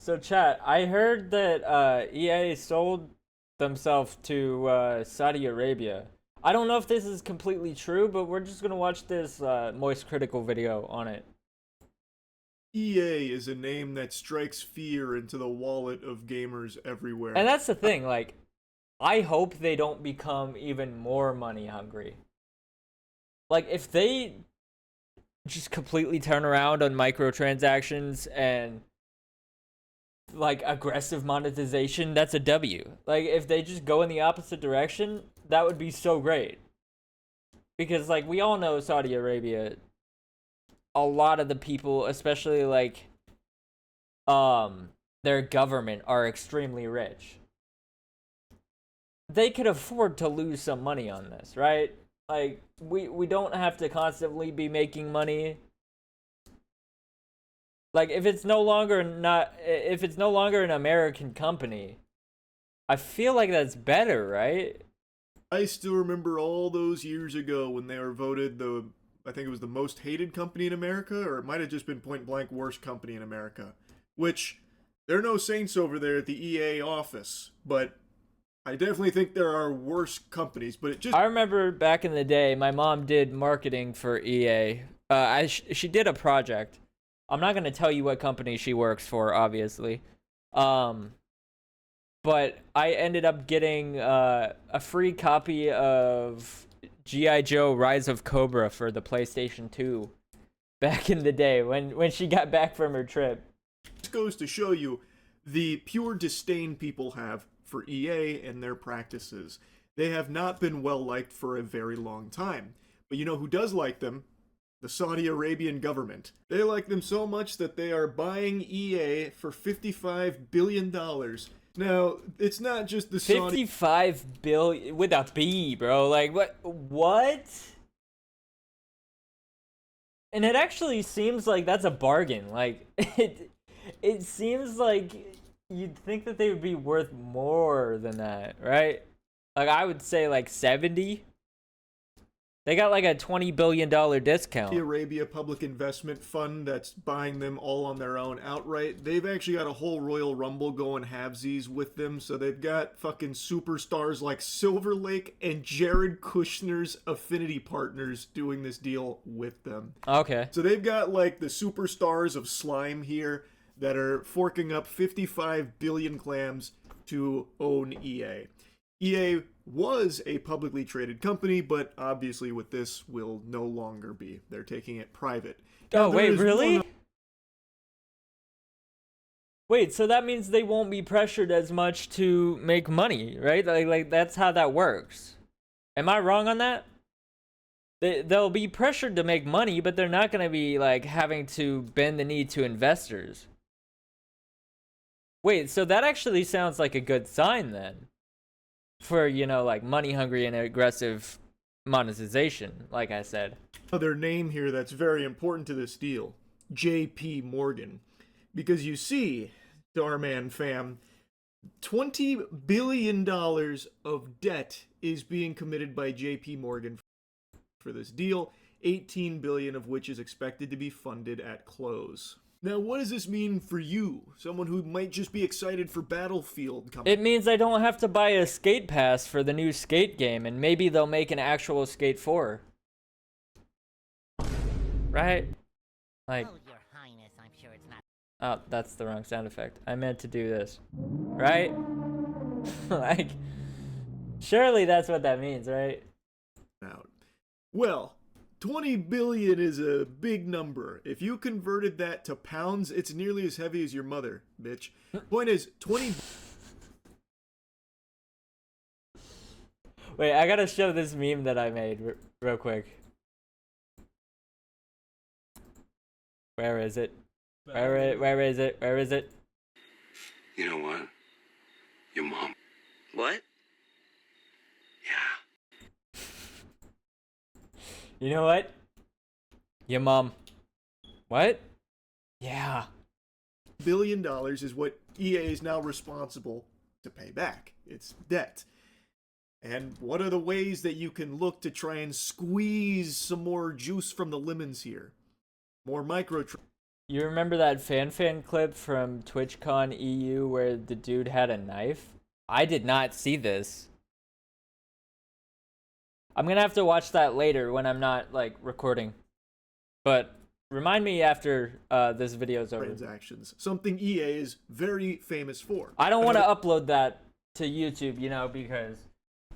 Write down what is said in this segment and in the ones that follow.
So chat, I heard that EA sold themselves to Saudi Arabia. I don't know if this is completely true, but we're just gonna watch this Moist Critical video on it. EA is a name that strikes fear into the wallet of gamers And everywhere. that's the thing, like, I hope they don't become even more money hungry. Like, if they just completely turn around on microtransactions and like aggressive monetization, that's a W. Like if they just go in the opposite direction, that would be so great. Because like we all know Saudi Arabia, a lot of the people, especially like their government are extremely rich. They could afford to lose some money on this, right? Like we don't have to constantly be making money. Like if it's no longer an American company, I feel like that's better, right? I still remember all those years ago when they were voted I think it was the most hated company in America, or it might have just been point blank worst company in America. Which, there are no saints over there at the EA office, but I definitely think there are worse companies, but it just I remember back in the day, my mom did marketing for EA. She did a project. I'm not gonna tell you what company she works for, obviously. Um, but I ended up getting a free copy of GI Joe: Rise of Cobra for the PlayStation 2 back in the day when she got back from her trip. goes to show you the pure disdain people have for EA and their practices. They have not been well liked for a very long time. But you know who does like them? The Saudi Arabian government. They like them so much that they are buying EA for $55 billion. Now, it's not just the Saudi 55 billion with a B, bro. Like what? And it actually seems like that's a bargain. Like it seems like you'd think that they would be worth more than that, right? Like I would say like 70. They got like a $20 billion discount. Arabia Public Investment Fund that's buying them all on their own outright. They've actually got a whole Royal Rumble going halvesies with them, so they've got fucking superstars like Silver Lake and Jared Kushner's affinity partners doing this deal with them. Okay. So they've got like the superstars of slime here that are forking up 55 billion clams to own EA. EA was a publicly traded company, but obviously with this will no longer be. They're taking it private. Oh, There wait, is really? one Wait, so that means they won't be pressured as much to make money, right? Like that's how that works. Am I wrong on that? They'll be pressured to make money, but they're not going to be like having to bend the knee to investors. Wait, so that actually sounds like a good sign then for, like money hungry and aggressive monetization, like I said. other name here that's very important to this deal, JP Morgan. Because you see, Starman fam, $20 billion of debt is being committed by JP Morgan for this deal, 18 billion of which is expected to be funded at close. Now, what does this mean for you? Someone who might just be excited for Battlefield coming. It means I don't have to buy a skate pass for the new skate game, and maybe they'll make an actual Skate 4. Right? Like, Oh, Your Highness, I'm sure it's not. oh, that's the wrong sound effect. I meant to do this. Right? Like, surely that's what that means, right? Out. Well, 20 billion is a big number. If you converted that to pounds, it's nearly as heavy as your mother, bitch. Point is, 20 Wait, I gotta show this meme that I made real quick. Where is it? Where is it? Where is it? You know what? Your mom. What? Yeah. You know what? Your mom. What? Yeah. billion dollars is what EA is now responsible to pay back. It's debt. And what are the ways that you can look to try and squeeze some more juice from the lemons here? More micro You remember that fan clip from TwitchCon EU where the dude had a knife? I did not see this. I'm gonna have to watch that later when I'm not like recording. But remind me after this video's over. transactions, something EA is very famous for. I don't want to upload that to YouTube, because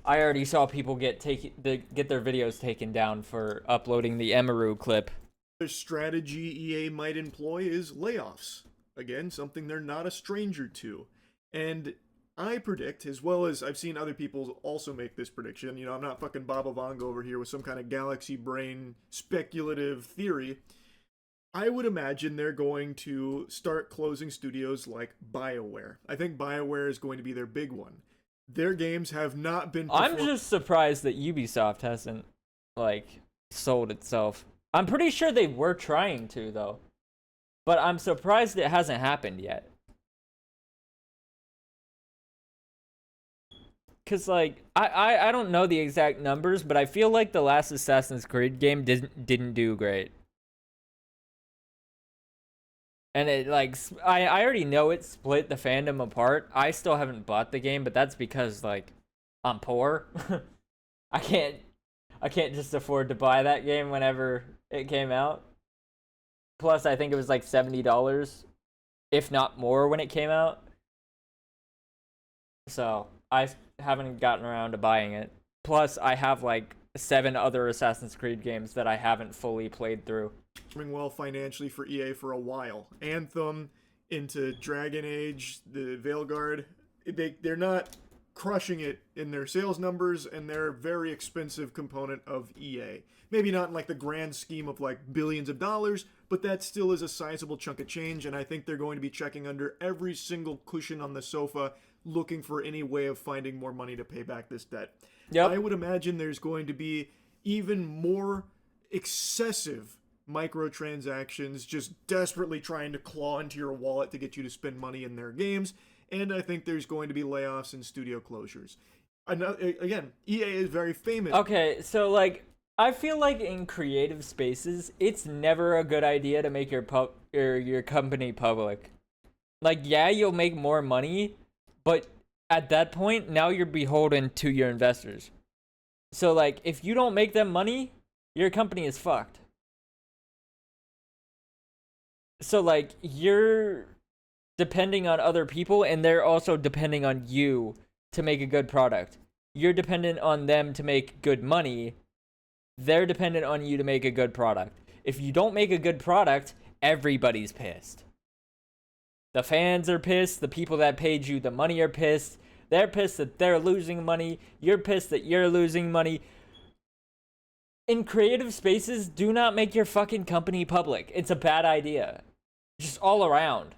I already saw people get their videos taken down for uploading the Emeru clip. The strategy EA might employ is layoffs. Again, something they're not a stranger to. And I predict, as well as I've seen other people also make this prediction, I'm not fucking Baba Vanga over here with some kind of galaxy brain speculative theory. I would imagine they're going to start closing studios like BioWare. I think BioWare is going to be their big one. Their games have not been I'm just surprised that Ubisoft hasn't, sold itself. I'm pretty sure they were trying to, though. But I'm surprised it hasn't happened yet. Because, I don't know the exact numbers, but I feel like the last Assassin's Creed game didn't do great. And it, I already know it split the fandom apart. I still haven't bought the game, but that's because, I'm poor. I can't just afford to buy that game whenever it came out. Plus, I think it was $70, if not more, when it came out. So, I haven't gotten around to buying it. Plus, I have 7 other Assassin's Creed games that I haven't fully played through. Doing well financially for EA for a while. Anthem, into Dragon Age, the Veilguard, they're not crushing it in their sales numbers, and they're a very expensive component of EA. Maybe not in the grand scheme of billions of dollars, but that still is a sizable chunk of change, and I think they're going to be checking under every single cushion on the sofa, looking for any way of finding more money to pay back this debt. Yep. I would imagine there's going to be even more excessive microtransactions just desperately trying to claw into your wallet to get you to spend money in their games, and I think there's going to be layoffs and studio closures. Again, EA is very famous. Okay, so I feel like in creative spaces, it's never a good idea to make your company public. Yeah, you'll make more money, but at that point, now you're beholden to your investors. So if you don't make them money, your company is fucked. So you're depending on other people, and they're also depending on you to make a good product. You're dependent on them to make good money. They're dependent on you to make a good product. If you don't make a good product, everybody's pissed. The fans are pissed. The people that paid you the money are pissed. They're pissed that they're losing money. You're pissed that you're losing money. In creative spaces, do not make your fucking company public. It's a bad idea. Just all around.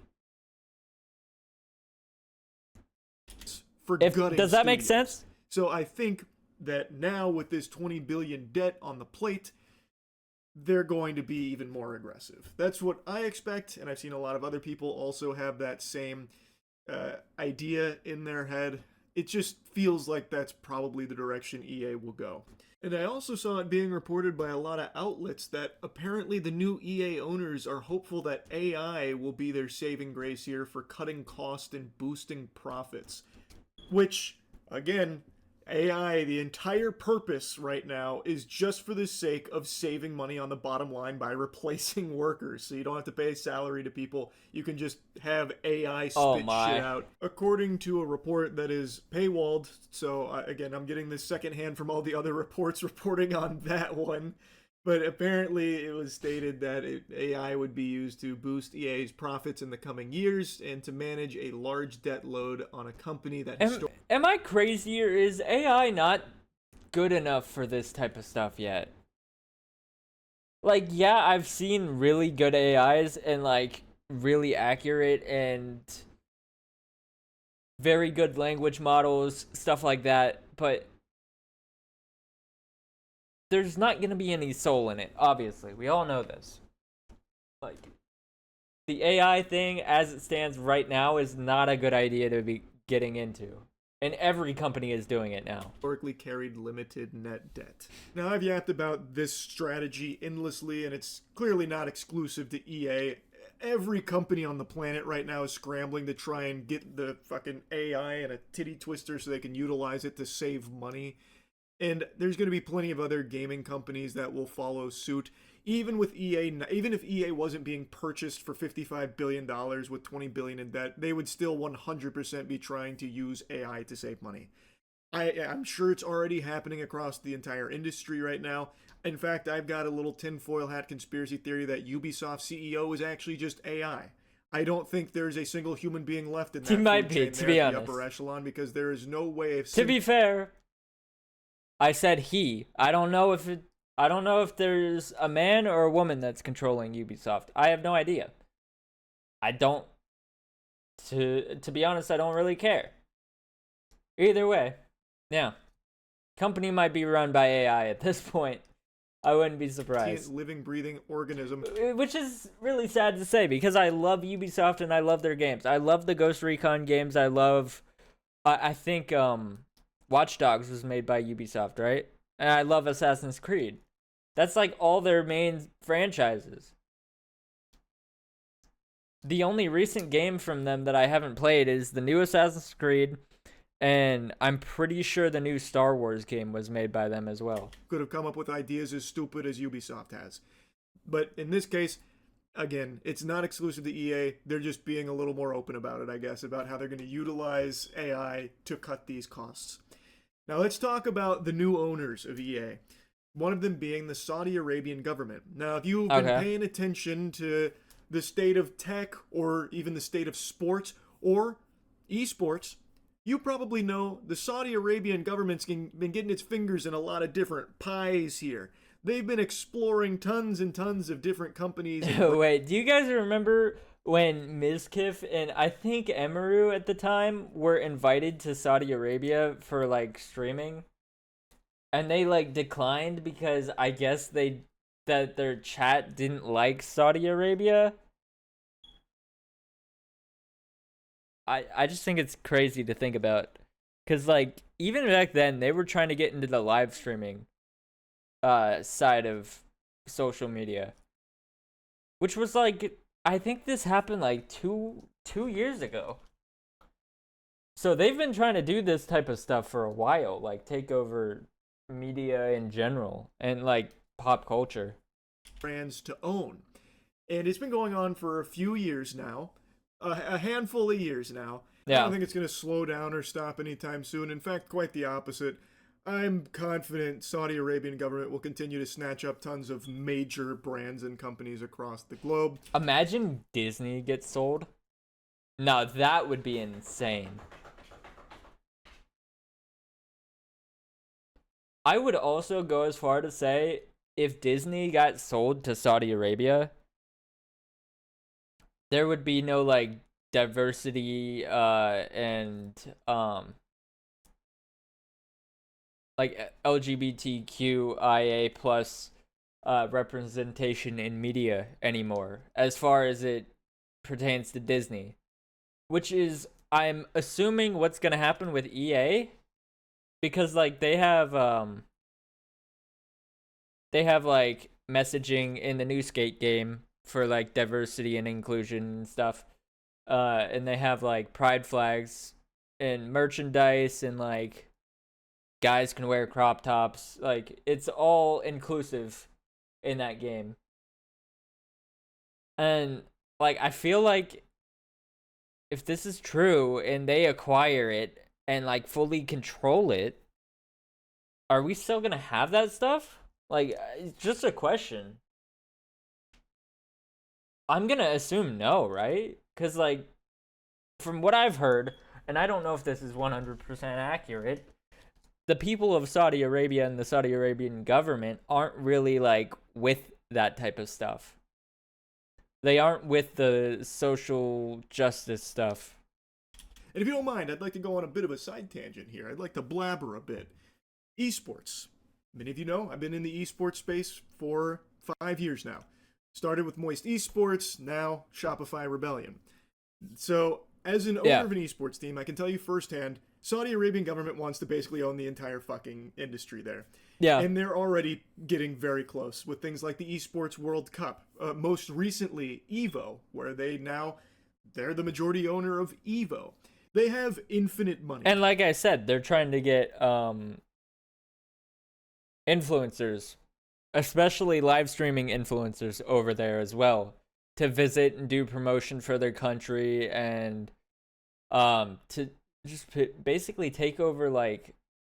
Does that make sense? So I think that now with this 20 billion debt on the plate, they're going to be even more aggressive. That's what I expect, and I've seen a lot of other people also have that same idea in their head. It just feels like that's probably the direction EA will go. And I also saw it being reported by a lot of outlets that apparently the new EA owners are hopeful that AI will be their saving grace here for cutting costs and boosting profits. Which, again, AI, the entire purpose right now is just for the sake of saving money on the bottom line by replacing workers. So you don't have to pay salary to people. You can just have AI spit shit out. According to a report that is paywalled, so again, I'm getting this secondhand from all the other reports reporting on that one. But apparently it was stated that AI would be used to boost EA's profits in the coming years and to manage a large debt load on a company that... Am I crazy, or is AI not good enough for this type of stuff yet? Yeah, I've seen really good AIs and really accurate and very good language models, stuff like that, but there's not going to be any soul in it, obviously. We all know this. The AI thing, as it stands right now, is not a good idea to be getting into. And every company is doing it now. Historically carried limited net debt. Now, I've yapped about this strategy endlessly, and it's clearly not exclusive to EA. Every company on the planet right now is scrambling to try and get the fucking AI and a titty twister so they can utilize it to save money. And there's going to be plenty of other gaming companies that will follow suit. Even with EA, even if EA wasn't being purchased for $55 billion with $20 billion in debt, they would still 100% be trying to use AI to save money. I'm sure it's already happening across the entire industry right now. In fact, I've got a little tinfoil hat conspiracy theory that Ubisoft CEO is actually just AI. I don't think there's a single human being left in that He might food be, chain to there be at the honest. upper echelon, because there is no way of To be fair, I said he. I don't know if there's a man or a woman that's controlling Ubisoft. I have no idea. I don't. To be honest, I don't really care. Either way, yeah. Company might be run by AI at this point. I wouldn't be surprised. living, breathing organism. Which is really sad to say because I love Ubisoft and I love their games. I love the Ghost Recon games. I think Watch Dogs was made by Ubisoft, right? And I love Assassin's Creed. That's like all their main franchises. The only recent game from them that I haven't played is the new Assassin's Creed, and I'm pretty sure the new Star Wars game was made by them as well. Could have come up with ideas as stupid as Ubisoft has. But in this case, again, it's not exclusive to EA. They're just being a little more open about it, I guess, about how they're going to utilize AI to cut these costs. Now let's talk about the new owners of EA. One of them being the Saudi Arabian government. Now, if you've been paying attention to the state of tech or even the state of sports or esports, you probably know the Saudi Arabian government's been getting its fingers in a lot of different pies here. They've been exploring tons and tons of different companies. Wait, do you guys remember when Mizkif and I think Emiru at the time were invited to Saudi Arabia for like streaming? And they like declined because I guess that their chat didn't like Saudi Arabia. I just think it's crazy to think about. Cause like even back then they were trying to get into the live streaming side of social media. Which was like I think this happened like two years ago. So they've been trying to do this type of stuff for a while, like take over media in general and like pop culture. Brands to own. And it's been going on for a few years now. A handful of years now. Yeah. I don't think it's going to slow down or stop anytime soon. In fact, quite the opposite. I'm confident Saudi Arabian government will continue to snatch up tons of major brands and companies across the globe. Imagine Disney gets sold. Now that would be insane. I would also go as far to say if Disney got sold to Saudi Arabia, there would be no like diversity and like LGBTQIA plus representation in media anymore as far as it pertains to Disney, which is I'm assuming what's gonna happen with EA, because like they have like messaging in the new Skate game for like diversity and inclusion and stuff, and they have like pride flags and merchandise, and like guys can wear crop tops. Like it's all inclusive in that game. And like I feel like if this is true and they acquire it and like fully control it, are we still gonna have that stuff? Like it's just a question. I'm gonna assume no, right? Because like from what I've heard, and I don't know if this is 100% accurate, the people of Saudi Arabia and the Saudi Arabian government aren't really like with that type of stuff. They aren't with the social justice stuff. And if you don't mind, I'd like to go on a bit of a side tangent here. I'd like to blabber a bit. Esports. Many of you know I've been in the esports space for 5 years now. Started with Moist Esports, now Shopify Rebellion. So, as an owner of an esports team, I can tell you firsthand, Saudi Arabian government wants to basically own the entire fucking industry there. Yeah. And they're already getting very close with things like the Esports World Cup. Most recently, EVO, where they're the majority owner of EVO. They have infinite money. And like I said, they're trying to get influencers, especially live streaming influencers over there as well, to visit and do promotion for their country, and to just basically take over like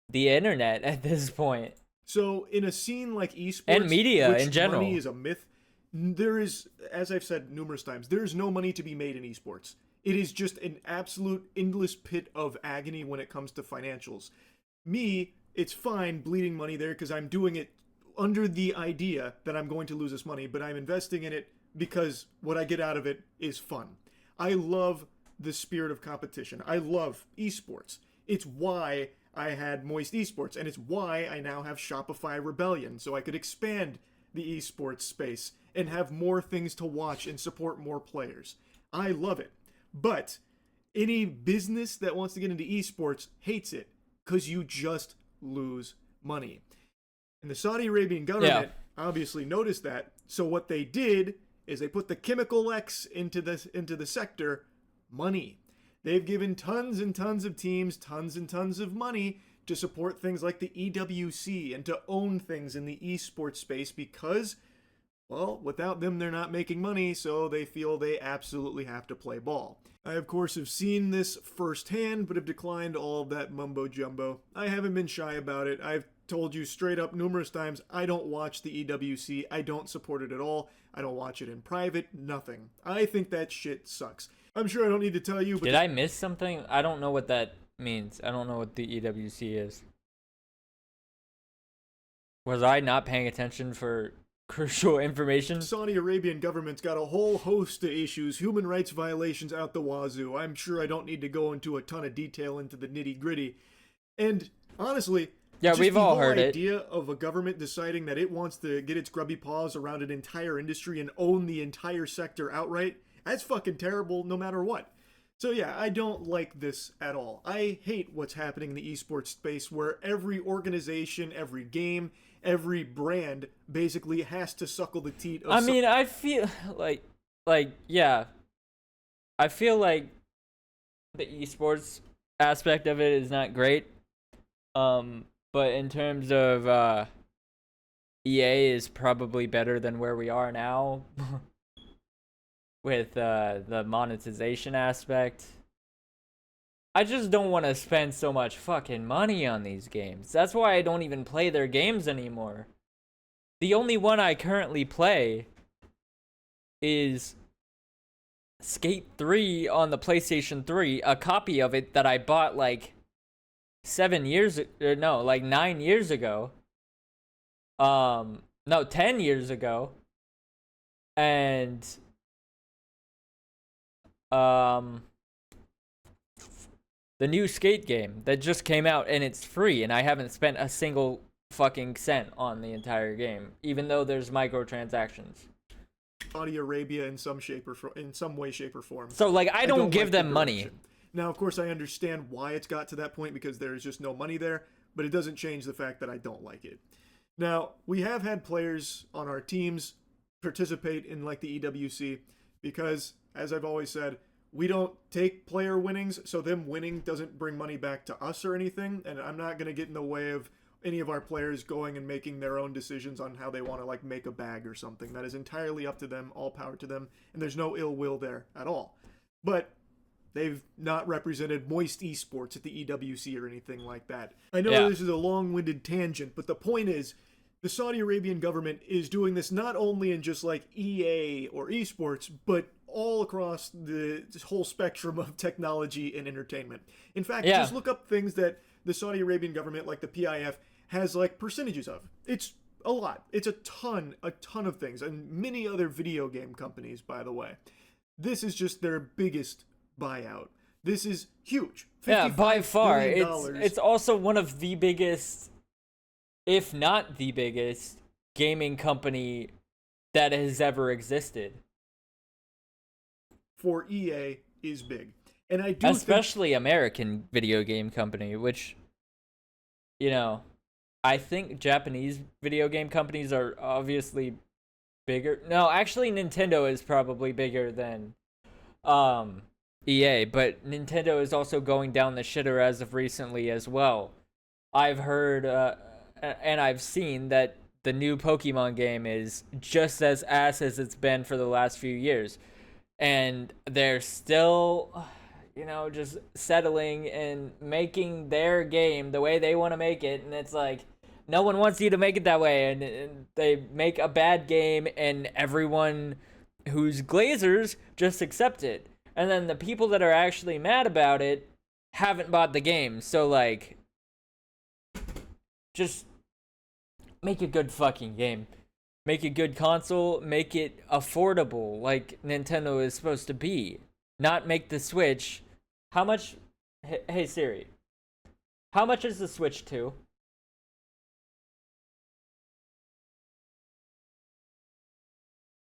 the internet at this point. So in a scene like esports And media which in general. money is a myth, there is, as I've said numerous times, there is no money to be made in esports. It is just an absolute endless pit of agony when it comes to financials. Me, it's fine bleeding money there because I'm doing it under the idea that I'm going to lose this money, but I'm investing in it because what I get out of it is fun. I love the spirit of competition. I love esports. It's why I had Moist Esports, and it's why I now have Shopify Rebellion, so I could expand the esports space and have more things to watch and support more players. I love it. But any business that wants to get into esports hates it because you just lose money. And the Saudi Arabian government obviously noticed that, so what they did is they put the chemical X into the sector, money. They've given tons and tons of teams tons and tons of money to support things like the EWC and to own things in the esports space because, well, without them, they're not making money, so they feel they absolutely have to play ball. I, of course, have seen this firsthand, but have declined all of that mumbo-jumbo. I haven't been shy about it. I've told you straight up numerous times, I don't watch the EWC. I don't support it at all. I don't watch it in private. Nothing. I think that shit sucks. I'm sure I don't need to tell you, but... Did I miss something? I don't know what that means. I don't know what the EWC is. Was I not paying attention for crucial information? Saudi Arabian government's got a whole host of issues, human rights violations out the wazoo. I'm sure I don't need to go into a ton of detail into the nitty-gritty. And honestly, Yeah, just we've the all whole heard it. idea of a government deciding that it wants to get its grubby paws around an entire industry and own the entire sector outright, that's fucking terrible no matter what. So yeah, I don't like this at all. I hate what's happening in the esports space where every organization, every game, every brand basically has to suckle the teat of I mean, I feel yeah. I feel like the esports aspect of it is not great. But in terms of EA is probably better than where we are now with the monetization aspect. I just don't want to spend so much fucking money on these games. That's why I don't even play their games anymore. The only one I currently play is Skate 3 on the PlayStation 3, a copy of it that I bought like 9 years ago. No, 10 years ago. And the new Skate game that just came out, and it's free, and I haven't spent a single fucking cent on the entire game, even though there's microtransactions. Saudi Arabia in some way, shape, or form. So like, I don't give like the them money. direction. Now, of course, I understand why it's got to that point because there's just no money there, but it doesn't change the fact that I don't like it. Now, we have had players on our teams participate in like the EWC because, as I've always said, we don't take player winnings, so them winning doesn't bring money back to us or anything, and I'm not going to get in the way of any of our players going and making their own decisions on how they want to like make a bag or something. That is entirely up to them, all power to them, and there's no ill will there at all. But they've not represented Moist Esports at the EWC or anything like that. I know this is a long-winded tangent, but the point is, the Saudi Arabian government is doing this not only in just like EA or esports, but all across the whole spectrum of technology and entertainment. In fact, just look up things that the Saudi Arabian government, like the PIF, has like percentages of. It's a lot. It's a ton of things, and many other video game companies, by the way. This is just their biggest buyout. This is huge. Yeah, by far. $55 It's also one of the biggest, if not the biggest, gaming company that has ever existed. For EA is big. And I do think Especially American video game company, which, you know, I think Japanese video game companies are obviously bigger. No, actually Nintendo is probably bigger than EA, but Nintendo is also going down the shitter as of recently as well. I've heard and I've seen that the new Pokemon game is just as ass as it's been for the last few years. And they're still, just settling and making their game the way they want to make it. And it's like, no one wants you to make it that way. And they make a bad game, and everyone who's Glazers just accept it. And then the people that are actually mad about it haven't bought the game. So, like, just make a good fucking game. Make a good console. Make it affordable like Nintendo is supposed to be. Not make the Switch. How much? Hey Siri. How much is the Switch 2?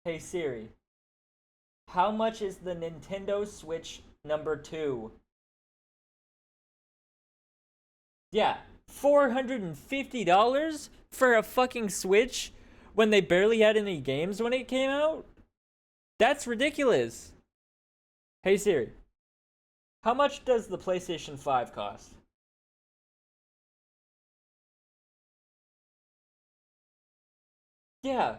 Hey Siri. How much is the Nintendo Switch number 2? Yeah, $450 for a fucking Switch when they barely had any games when it came out? That's ridiculous. Hey Siri, how much does the PlayStation 5 cost? Yeah,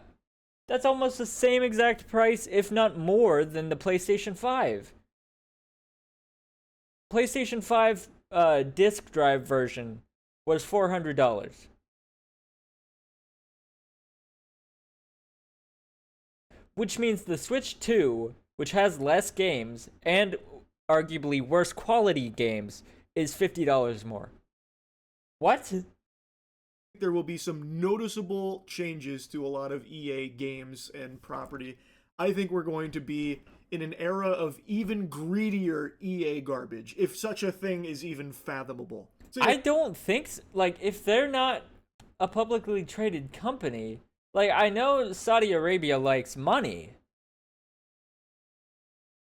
that's almost the same exact price, if not more, than the PlayStation 5. PlayStation 5 disc drive version was $400. Which means the Switch 2, which has less games and arguably worse quality games, is $50 more. What? there will be some noticeable changes to a lot of EA games and property. I think we're going to be in an era of even greedier EA garbage, if such a thing is even fathomable. So, I don't think so. Like, if they're not a publicly traded company, like, I know Saudi Arabia likes money,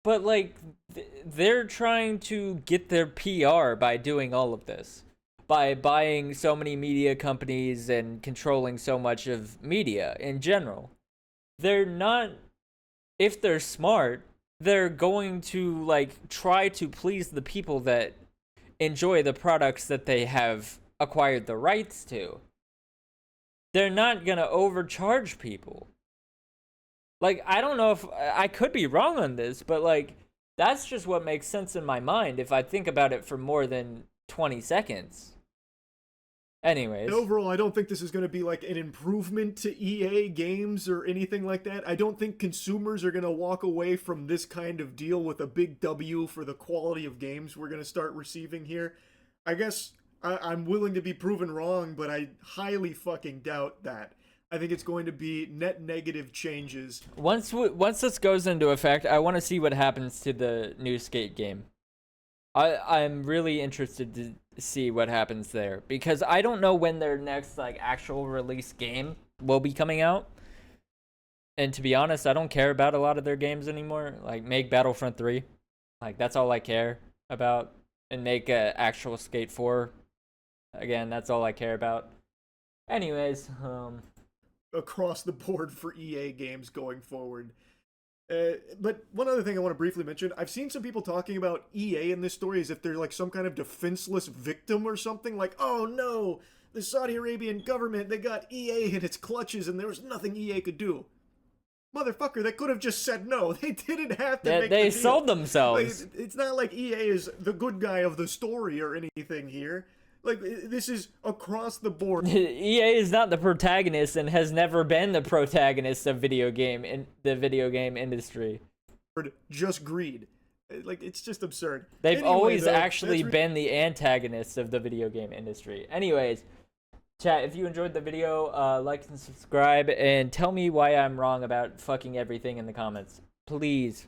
but like they're trying to get their PR by doing all of this, by buying so many media companies and controlling so much of media in general. They're not, if they're smart, they're going to like try to please the people that enjoy the products that they have acquired the rights to. They're not gonna overcharge people. Like, I don't know if I could be wrong on this, but like that's just what makes sense in my mind if I think about it for more than 20 seconds. Anyways, overall, I don't think this is going to be like an improvement to EA games or anything like that. I don't think consumers are going to walk away from this kind of deal with a big W for the quality of games we're going to start receiving here. I guess I'm willing to be proven wrong, but I highly fucking doubt that. I think it's going to be net negative changes. once this goes into effect, I want to see what happens to the new Skate game. I'm really interested to see what happens there, because I don't know when their next like actual release game will be coming out. And to be honest, I don't care about a lot of their games anymore. Like, make Battlefront 3. Like, that's all I care about. And make a actual Skate 4. Again, that's all I care about. Anyways, Across the board for EA games going forward. But one other thing I want to briefly mention, I've seen some people talking about EA in this story as if they're like some kind of defenseless victim or something. Like, oh no, the Saudi Arabian government, they got EA in its clutches and there was nothing EA could do. Motherfucker, they could have just said no. They didn't have to make the they deal. sold themselves. Like, it's not like EA is the good guy of the story or anything here. Like, this is across the board. EA is not the protagonist and has never been the protagonist of the video game industry. Just greed. Like, it's just absurd. They've Anyway, always though, actually that's been the antagonists of the video game industry. Anyways, chat, if you enjoyed the video, like and subscribe, and tell me why I'm wrong about fucking everything in the comments. Please.